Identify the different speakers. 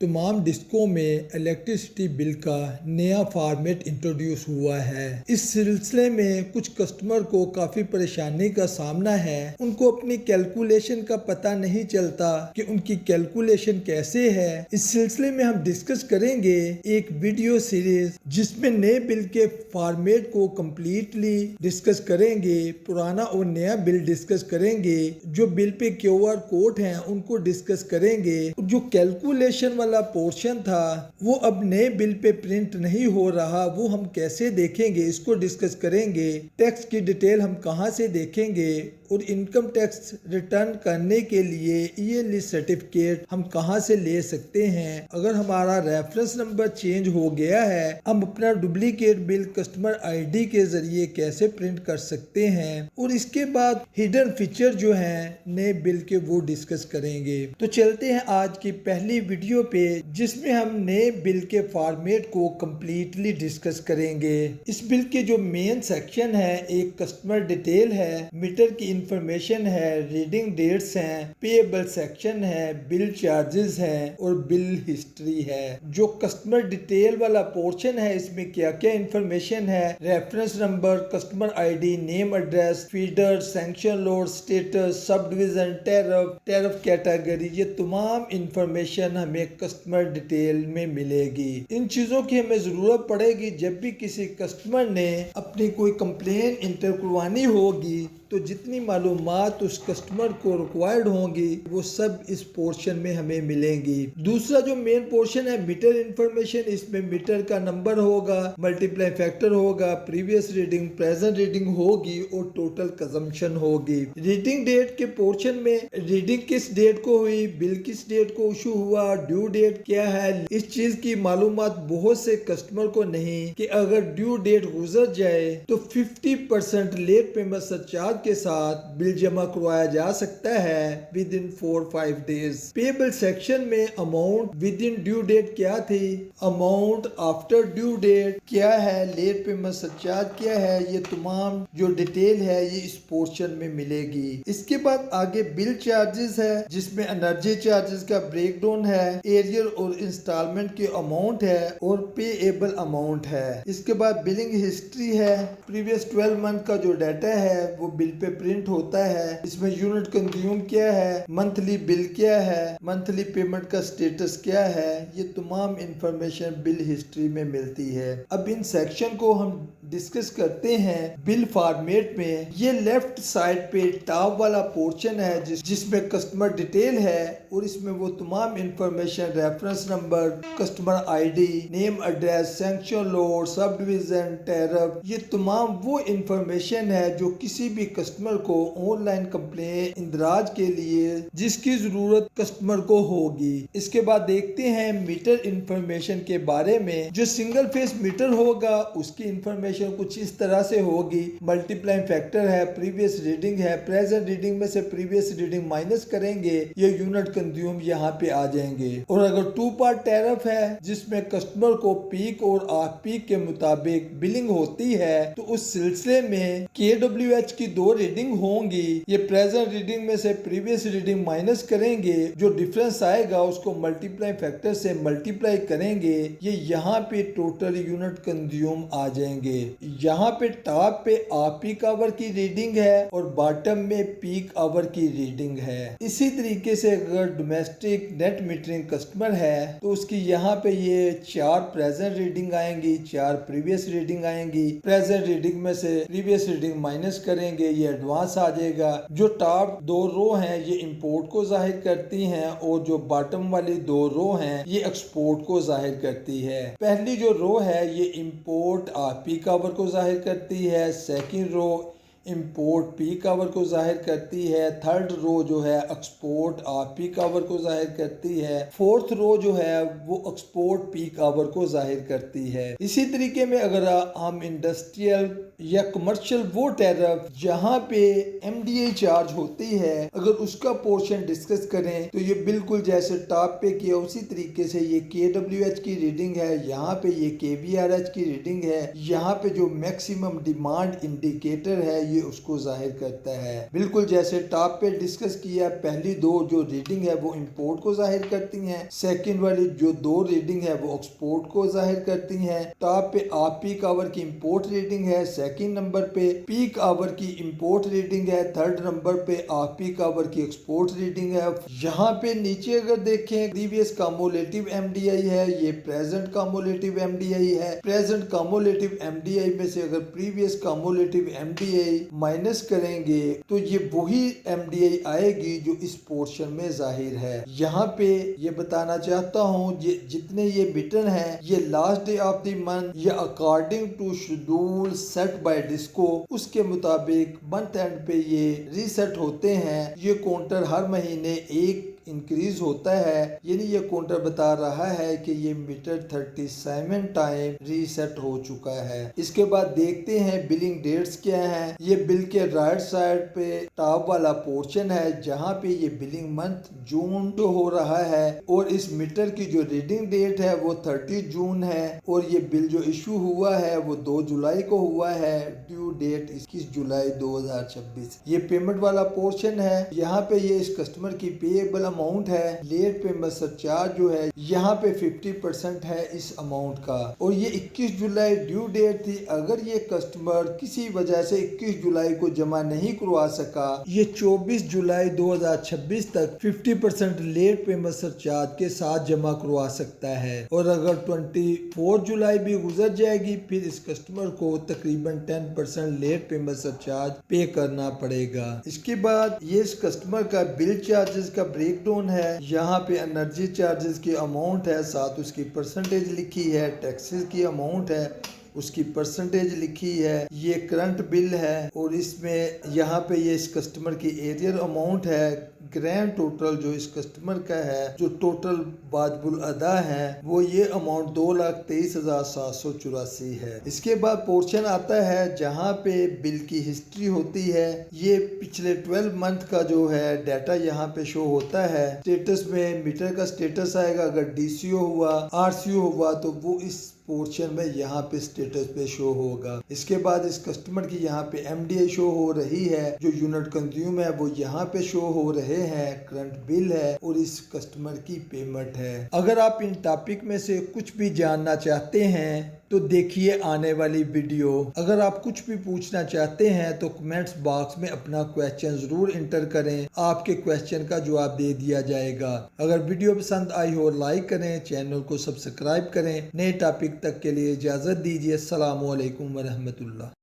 Speaker 1: तमाम डिस्को में electricity bill का नया फॉर्मेट इंट्रोड्यूस हुआ है। इस सिलसिले में कुछ कस्टमर को काफी परेशानी का सामना है। उनको अपनी कैलकुलेशन का पता नहीं चलता कि उनकी कैलकुलेशन कैसे है। इस सिलसिले में हम डिस्कस करेंगे एक वीडियो सीरीज जिसमें नए बिल के फॉर्मेट को कंप्लीटली डिस्कस करेंगे, पुराना और नया बिल डिस्कस करेंगे, जो बिल पे QR कोड हैं उनको डिस्कस करेंगे। जो कैलकुलेशन वाला पोर्शन था वो अब नए बिल पे प्रिंट नहीं हो रहा, वो हम कैसे देखेंगे इसको डिस्कस करेंगे। टैक्स की डिटेल हम कहां से देखेंगे और इनकम टैक्स रिटर्न करने के लिए ईएलई सर्टिफिकेट हम कहां से ले सकते हैं। अगर हमारा रेफरेंस नंबर चेंज हो गया है, हम अपना डुप्लीकेट बिल कस्टमर आईडी के जरिए कैसे प्रिंट कर सकते हैं, और इसके बाद हिडन फीचर जो हैं नए बिल के वो डिस्कस करेंगे। तो चलते हैं आज की पहली वीडियो पे जिसमें हम नए बिल के फॉर्मेट को कंप्लीटली डिस्कस करेंगे। इस बिल के जो मेन सेक्शन है, एक कस्टमर डिटेल है, मीटर की इंफॉर्मेशन है, रीडिंग डेट्स हैं, पेएबल सेक्शन है, बिल चार्जेस हैं और बिल हिस्ट्री है। जो कस्टमर डिटेल वाला पोर्शन है इसमें क्या क्या इंफॉर्मेशन है, reference number, customer ID, name, address, feeder, sanction load, status, sub division, tariff category, ये तमाम इंफॉर्मेशन हमें कस्टमर डिटेल में मिलेगी। इन चीजों की हमें जरूरत पड़ेगी जब भी किसी कस्टमर ने अपनी कोई कंप्लेन इंटर करवानी होगी, तो जितनी मालूमात उस कस्टमर को रिक्वायर्ड होंगी वो सब इस पोर्शन में हमें मिलेंगी। दूसरा जो मेन पोर्शन है मीटर इंफॉर्मेशन, इसमें मीटर का नंबर होगा, मल्टीप्लाई फैक्टर होगा, प्रीवियस रीडिंग, प्रेजेंट रीडिंग होगी और टोटल कंजम्पशन होगी। रीडिंग डेट के पोर्शन में रीडिंग किस डेट को हुई, बिल किस डेट को इशू हुआ, ड्यू डेट क्या है, इस चीज की मालूमात बहुत से कस्टमर को नहीं कि अगर ड्यू डेट गुजर जाए तो 50% लेट पेमेंट सरचार्ज के साथ बिल जमा करवाया जा सकता है within 4-5 days. Payable section में amount within due date क्या थी, अमाउंट आफ्टर ड्यू डेट क्या है, लेट पेमेंट सरचार्ज क्या है, ये तमाम जो डिटेल है ये इस पोर्शन में मिलेगी। इसके बाद आगे बिल चार्जेस है जिसमें एनर्जी चार्जेस का ब्रेकडाउन है, एरियर और इंस्टॉलमेंट की अमाउंट है और पेएबल अमाउंट है। इसके बाद बिलिंग हिस्ट्री है, प्रीवियस 12 मंथ का जो डाटा है वो बिल पे प्रिंट होता है। इसमें यूनिट कंज्यूम क्या है, मंथली बिल क्या है, मंथली पेमेंट का स्टेटस क्या है, ये तमाम इंफॉर्मेशन बिल हिस्ट्री में मिलती है। अब इन सेक्शन को हम डिस्कस करते हैं बिल फॉर्मेट में। ये लेफ्ट साइड पे टॉप वाला पोर्शन है जिसमें कस्टमर डिटेल है और इसमें वो तमाम information, reference number, customer ID, name, address, sanction load, sub division, tariff, ये तमाम वो इंफॉर्मेशन है जो किसी भी कस्टमर को ऑनलाइन कंप्लेन इंदराज के लिए जिसकी जरूरत कस्टमर को होगी। इसके बाद देखते हैं मीटर इंफॉर्मेशन के बारे में। जो सिंगल फेस मीटर होगा उसकी इंफॉर्मेशन कुछ इस तरह से होगी, मल्टीप्लाई फैक्टर है, प्रीवियस रीडिंग है, प्रेजेंट रीडिंग में से प्रीवियस रीडिंग माइनस करेंगे, ये यूनिट कंज्यूम यहाँ पे आ जाएंगे। और अगर 2 पार्ट टैरिफ है जिसमें कस्टमर को पीक और ऑफ पीक के मुताबिक बिलिंग होती है, तो उस सिलसिले में KWH की 2 रीडिंग होंगी। ये प्रेजेंट रीडिंग में से प्रीवियस रीडिंग माइनस करेंगे, जो डिफरेंस आएगा उसको मल्टीप्लाई फैक्टर से मल्टीप्लाई करेंगे, ये यहाँ पे टोटल यूनिट कंज्यूम आ जाएंगे। यहाँ पे टॉप पे ऑफ पीक आवर की रीडिंग है और बॉटम में पीक आवर की रीडिंग है। इसी तरीके से अगर डोमेस्टिक नेट मीटरिंग कस्टमर है तो उसकी यहाँ पे ये 4 प्रेजेंट रीडिंग आएंगी, 4 प्रीवियस रीडिंग आएंगी। प्रेजेंट रीडिंग में से प्रीवियस रीडिंग माइनस करेंगे, ये एडवांस आ जाएगा। जो टॉप 2 रो हैं ये इंपोर्ट को जाहिर करती हैं और जो बॉटम वाली 2 रो हैं ये एक्सपोर्ट को जाहिर करती है। पहली जो रो है ये इंपोर्ट पीक आवर को जाहिर करती है, second row import peak hour को जाहिर करती है, थर्ड रो जो है एक्सपोर्ट पीक आवर को जाहिर करती है, फोर्थ रो जो है वो एक्सपोर्ट पीक आवर को जाहिर करती है। इसी तरीके में अगर हम इंडस्ट्रियल या कमर्शियल वो टैरिफ जहाँ पे MDA चार्ज होती है अगर उसका पोर्शन डिस्कस करें तो ये बिल्कुल जैसे टॉप पे किया उसी तरीके से ये KWH की रीडिंग है, यहाँ पे ये KVRH की रीडिंग है, यहाँ पे जो मैक्सिमम डिमांड इंडिकेटर है ये उसको जाहिर करता है। बिल्कुल जैसे टॉप पे डिस्कस किया, पहली दो जो रीडिंग है वो इंपोर्ट को जाहिर करती हैं, सेकंड वाली जो दो रीडिंग है वो एक्सपोर्ट को जाहिर करती हैं। टॉप पे आप पीक आवर की इंपोर्ट रीडिंग है, सेकंड नंबर पे पीक आवर की इंपोर्ट रीडिंग है, थर्ड नंबर पे आप पीक आवर की एक्सपोर्ट रीडिंग है। यहाँ पे नीचे अगर देखें प्रीवियस कम्युलेटिव एमडीआई है, ये प्रेजेंट कम्युलेटिव एमडीआई है। प्रेजेंट कम्युलेटिव एमडीआई में से अगर प्रीवियस कम्युलेटिव एमडीआई माइनस करेंगे तो ये वही एमडीआई आएगी जो इस पोर्शन में जाहिर है। यहाँ पे ये बताना चाहता हूँ ये जितने ये मीटर हैं ये last day of the month या according to schedule set by discom उसके मुताबिक मंथ एंड पे ये रीसेट होते हैं। ये काउंटर हर महीने एक इंक्रीज होता है, यानी ये काउंटर बता रहा है कि ये मीटर 37 टाइम रीसेट हो चुका है। इसके बाद देखते हैं बिलिंग डेट्स क्या हैं। ये बिल के राइट साइड पे टॉप वाला पोर्शन है जहाँ पे ये बिलिंग मंथ जून जो हो रहा है और इस मीटर की जो रीडिंग डेट है वो 30 जून है और ये बिल जो इशू हुआ है वो 2 जुलाई को हुआ है। ड्यू डेट 21 जुलाई 2026। ये पेमेंट वाला पोर्शन है। यहाँ पे ये इस कस्टमर की पेएबल अमाउंट है। लेट पेमेंट सरचार्ज जो है यहाँ पे 50% है इस अमाउंट का और ये 21 जुलाई ड्यू डेट थी। अगर ये कस्टमर किसी वजह से 21 जुलाई को जमा नहीं करवा सका, ये 24 जुलाई 2026 तक 50% लेट पेमेंट सरचार्ज के साथ जमा करवा सकता है और अगर 24 जुलाई भी गुजर जाएगी फिर इस कस्टमर को तकरीबन 10% लेट पेमेंट सरचार्ज पे करना पड़ेगा। इसके बाद ये इस कस्टमर का बिल चार्जेस का ब्रेक डाउन है। यहाँ पे एनर्जी चार्जेस की अमाउंट है, साथ उसकी परसेंटेज लिखी है, टैक्सेस की अमाउंट है, उसकी परसेंटेज लिखी है, ये करंट बिल है और इसमें यहाँ पे ये इस कस्टमर की एरियर अमाउंट है। ग्रैंड टोटल जो इस कस्टमर का है जो टोटल वाजिबुल अदा है वो ये अमाउंट 2,23,784 है। इसके बाद पोर्शन आता है जहाँ पे बिल की हिस्ट्री होती है। ये पिछले 12 मंथ का जो है डाटा यहाँ पे शो होता है। स्टेटस में मीटर का स्टेटस आएगा, अगर डीसीओ हुआ आरसीओ हुआ तो वो इस पोर्शन में यहाँ पे स्टेटस पे शो होगा। इसके बाद इस कस्टमर की यहाँ पे एमडीआई शो हो रही है, जो यूनिट कंज्यूम है वो यहाँ पे शो हो रहे हैं, करंट बिल है और इस कस्टमर की पेमेंट है। अगर आप इन टॉपिक में से कुछ भी जानना चाहते हैं तो देखिए आने वाली वीडियो। अगर आप कुछ भी पूछना चाहते हैं तो कमेंट्स बॉक्स में अपना क्वेश्चन जरूर इंटर करें, आपके क्वेश्चन का जवाब दे दिया जाएगा। अगर वीडियो पसंद आई हो लाइक करें, चैनल को सब्सक्राइब करें। नए टॉपिक तक के लिए इजाजत दीजिए। अस्सलाम वालेकुम व रहमतुल्लाह।